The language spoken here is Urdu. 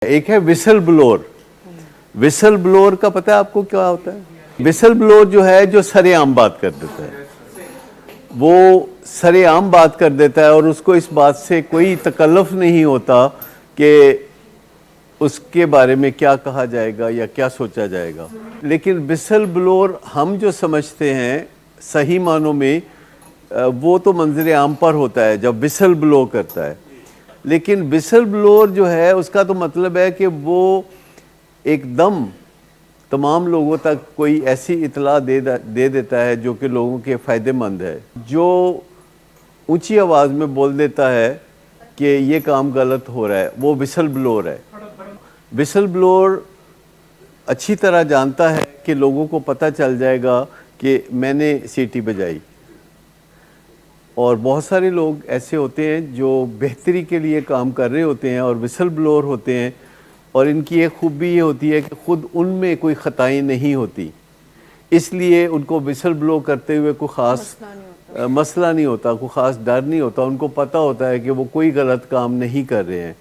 ایک ہے وسل بلور۔ وسل بلور کا پتہ ہے آپ کو کیا ہوتا ہے؟ وسل بلور جو ہے جو سرے عام بات کر دیتا ہے، وہ سرے عام بات کر دیتا ہے اور اس کو اس بات سے کوئی تکلف نہیں ہوتا کہ اس کے بارے میں کیا کہا جائے گا یا کیا سوچا جائے گا۔ لیکن وسل بلور ہم جو سمجھتے ہیں صحیح معنوں میں وہ تو منظر عام پر ہوتا ہے جب وسل بلو کرتا ہے، لیکن وسل بلور جو ہے اس کا تو مطلب ہے کہ وہ ایک دم تمام لوگوں تک کوئی ایسی اطلاع دے دیتا ہے جو کہ لوگوں کے فائدے مند ہے، جو اونچی آواز میں بول دیتا ہے کہ یہ کام غلط ہو رہا ہے، وہ وسل بلور ہے۔ وسل بلور اچھی طرح جانتا ہے کہ لوگوں کو پتہ چل جائے گا کہ میں نے سیٹی بجائی، اور بہت سارے لوگ ایسے ہوتے ہیں جو بہتری کے لیے کام کر رہے ہوتے ہیں اور وسل بلور ہوتے ہیں، اور ان کی ایک خوبی یہ ہوتی ہے کہ خود ان میں کوئی خطائیں نہیں ہوتی، اس لیے ان کو وسل بلو کرتے ہوئے کوئی خاص مسئلہ نہیں ہوتا، کوئی خاص ڈر نہیں ہوتا، ان کو پتہ ہوتا ہے کہ وہ کوئی غلط کام نہیں کر رہے ہیں۔